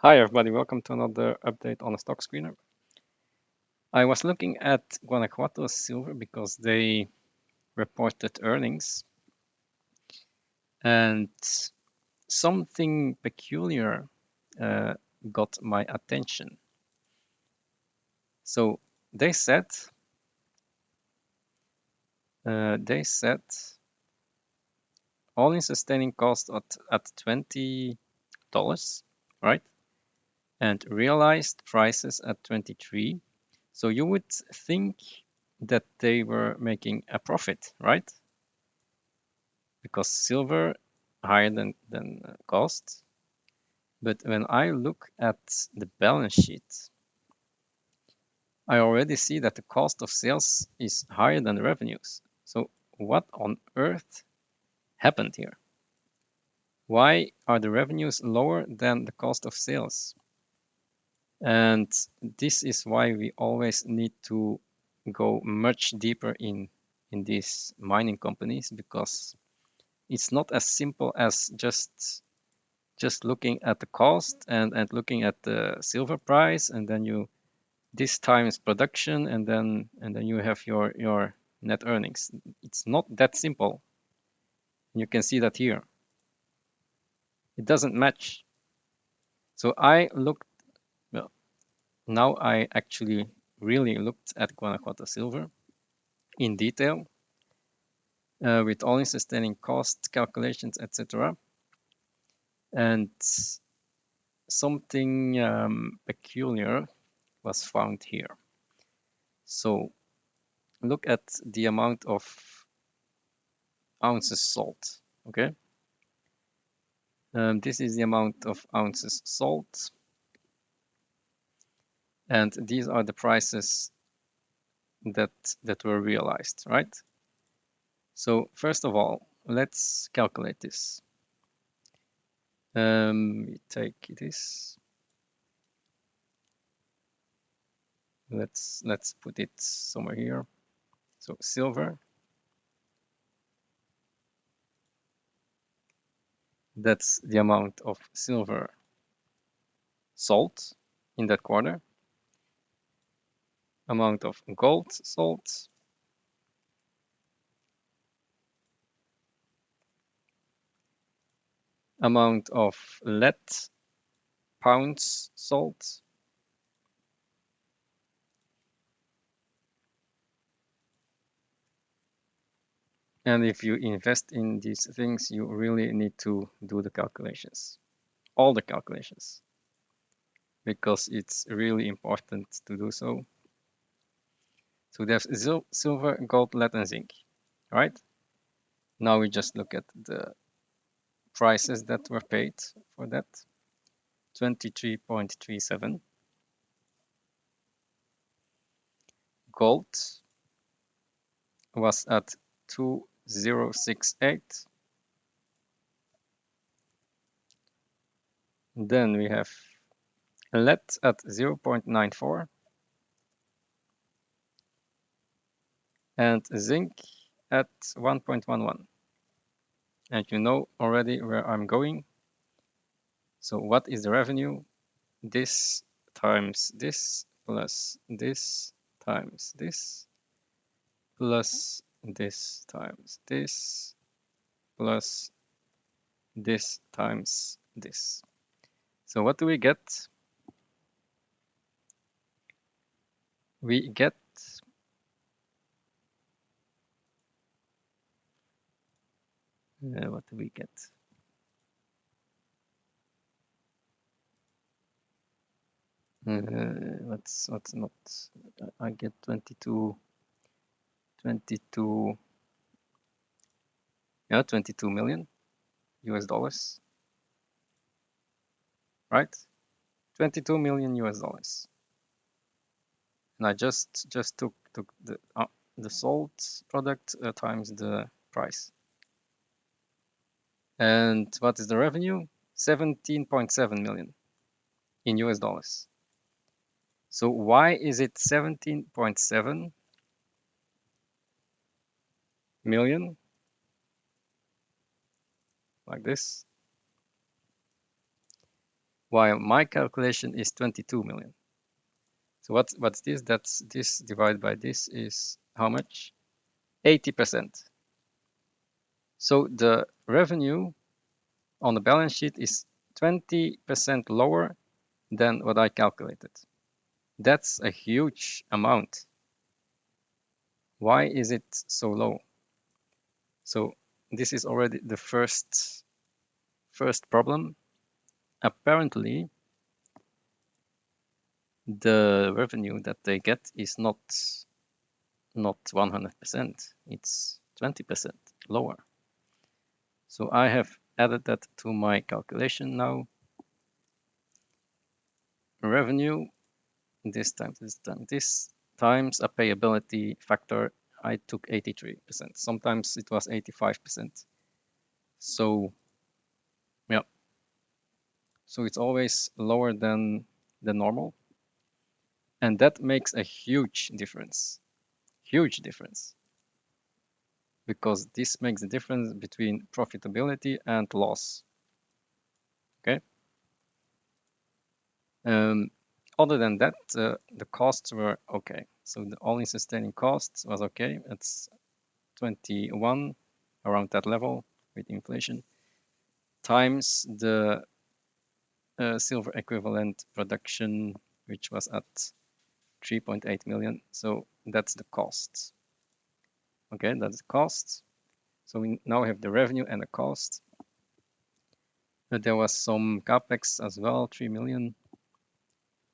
Hi everybody, welcome to another update on the stock screener. I was looking at Guanajuato silver because they reported earnings and something peculiar got my attention. So they said all-in sustaining cost at $20, right? And realized prices at 23. So you would think that they were making a profit, right? Because silver higher than cost. But when I look at the balance sheet, I already see that the cost of sales is higher than the revenues. So what on earth happened here? Why are the revenues lower than the cost of sales? And this is why we always need to go much deeper in these mining companies, because it's not as simple as just looking at the cost and looking at the silver price, and then you this times production, and then you have your net earnings. It's not that simple. You can see that here. It doesn't match. So I looked, well, now I actually really looked at Guanajuato silver in detail with all-in sustaining cost calculations, etc. And something peculiar was found here. So look at the amount of ounces sold, okay? This is the amount of ounces sold, and these are the prices that were realized, right? So first of all, let's calculate this. We take this. Let's put it somewhere here. So silver, that's the amount of silver sold in that quarter. Amount of gold sold, amount of lead pounds sold, and if you invest in these things, you really need to do the calculations, all the calculations, because it's really important to do so. So there's silver, gold, lead, and zinc, right? Now we just look at the prices that were paid for that. 23.37. Gold was at 2068. Then we have lead at 0.94 and zinc at 1.11. And you know already where I'm going. So what is the revenue? This times this plus this times this plus this times this plus this times this. So what do we get? We get what do we get? What's not? I get 22, yeah, 22 million US dollars, right? 22 million US dollars. And I just took the sold product times the price. And what is the revenue? 17.7 million in US dollars. So why is it 17.7 million? Like this. while my calculation is 22 million. So what's this? That's this divided by this is how much? 80%. So the revenue on the balance sheet is 20% lower than what I calculated. That's a huge amount. Why is it so low? So this is already the first problem. Apparently, the revenue that they get is not 100%. It's 20% lower. So I have added that to my calculation now. Revenue this times a payability factor. I took 83%. Sometimes it was 85%. So yeah, so it's always lower than the normal, and that makes a huge difference. Huge difference, because this makes the difference between profitability and loss. Okay. Other than that, the costs were okay. So the all-in sustaining costs was okay. It's 21, around that level with inflation, times the silver equivalent production, which was at 3.8 million. So that's the cost. Okay, that's the cost. So we now have the revenue and the cost. But there was some capex as well, 3 million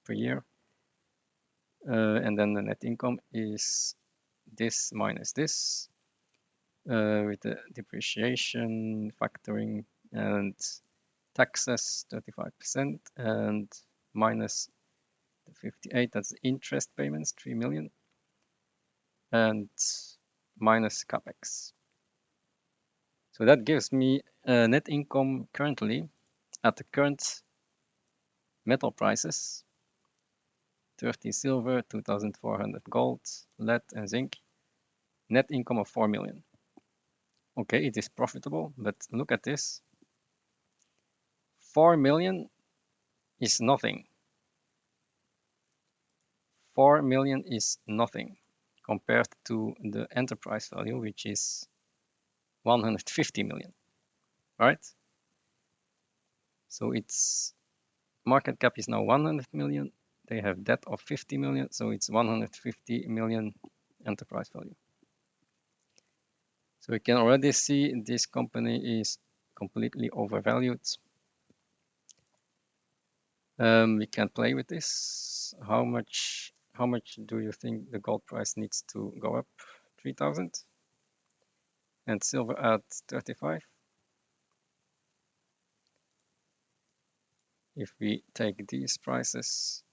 per year. And then the net income is this minus this, with the depreciation, factoring, and taxes 35%, and minus the 58, that's the interest payments, 3 million, and minus capex. So that gives me a net income currently at the current metal prices: 30 silver, 2,400 gold, lead, and zinc. Net income of 4 million. Okay, it is profitable, but look at this. 4 million is nothing. 4 million is nothing compared to the enterprise value, which is 150 million, right? So its market cap is now 100 million. They have debt of 50 million, so it's 150 million enterprise value. So we can already see this company is completely overvalued. We can play with this. How much do you think the gold price needs to go up? 3,000, and silver at 35. If we take these prices,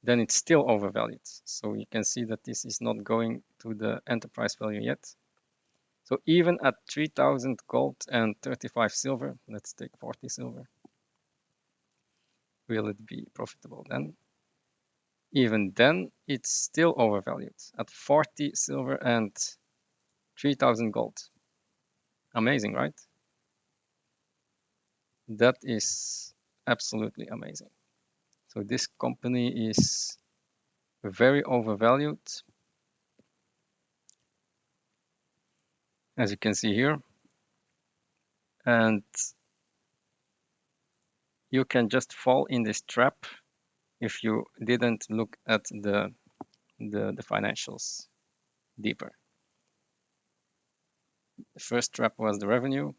then it's still overvalued. So you can see that this is not going to the enterprise value yet. So even at 3,000 gold and 35 silver, let's take 40 silver, will it be profitable then? Even then, it's still overvalued at 40 silver and 3,000 gold. Amazing, right? That is absolutely amazing. So this company is very overvalued, as you can see here. And you can just fall in this trap if you didn't look at the financials deeper. The first trap was the revenue,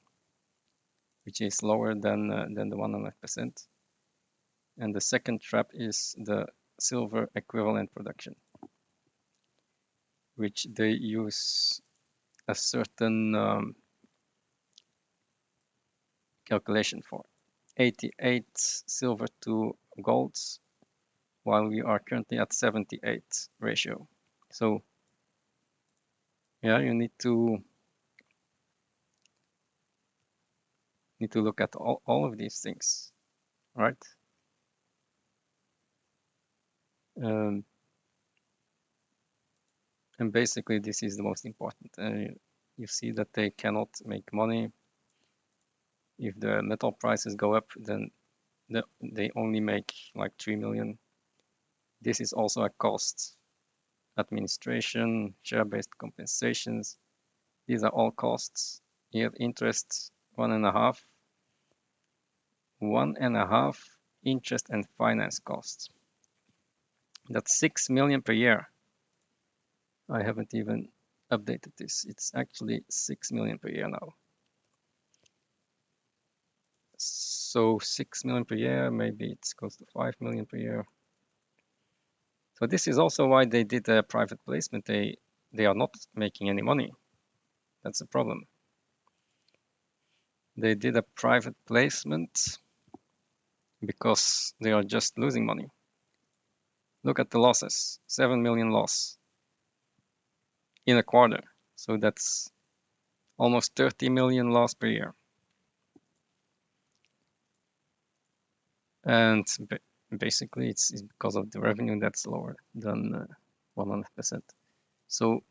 which is lower than the 100%. And the second trap is the silver equivalent production, which they use a certain calculation for. 88 silver to golds, while we are currently at 78 ratio. So yeah, you need to look at all of these things, right? And basically this is the most important. You see that they cannot make money If the metal prices go up, then they only make like 3 million. This is also a cost. Administration, share-based compensations, these are all costs. Here interest, 1.5 interest and finance costs. That's 6 million per year. I haven't even updated this. It's actually 6 million per year now. So 6 million per year, maybe it's close to 5 million per year. So this is also why they did a private placement. They are not making any money. That's the problem. They did a private placement because they are just losing money. Look at the losses, 7 million loss in a quarter. So that's almost 30 million loss per year. And basically it's because of the revenue that's lower than 100%. So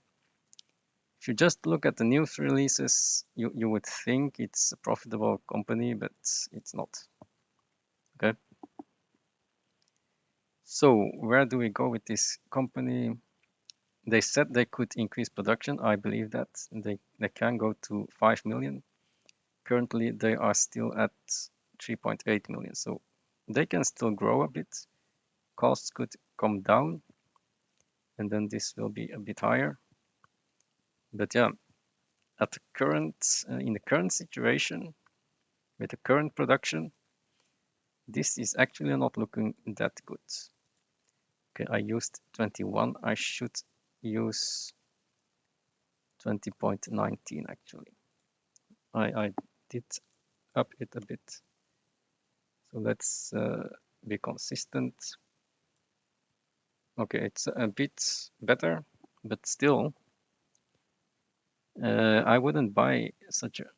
if you just look at the news releases, you would think it's a profitable company, but it's not. Okay. So where do we go with this company? They said they could increase production. I believe that they can go to 5 million. Currently, they are still at 3.8 million. So they can still grow a bit. Costs could come down, and then this will be a bit higher. But yeah, at the current in the current situation with the current production, this is actually not looking that good. Okay, I used 21. I should use 20.19 actually. I did up it a bit. So let's be consistent. Okay, it's a bit better, but still, I wouldn't buy such a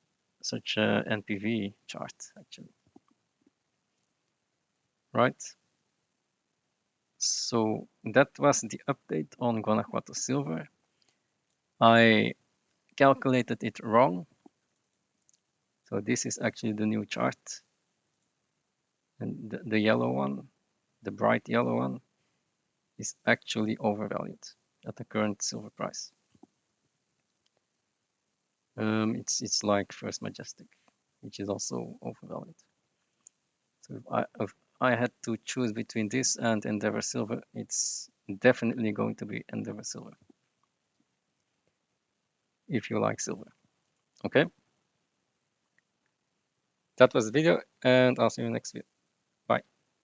NPV chart actually, right? So that was the update on Guanajuato silver. I calculated it wrong. So this is actually the new chart, and the yellow one, the bright yellow one, is actually overvalued at the current silver price. It's like First Majestic, which is also overvalued. So if I had to choose between this and Endeavor Silver, it's definitely going to be Endeavor Silver, if you like silver. Okay, that was the video, and I'll see you next video.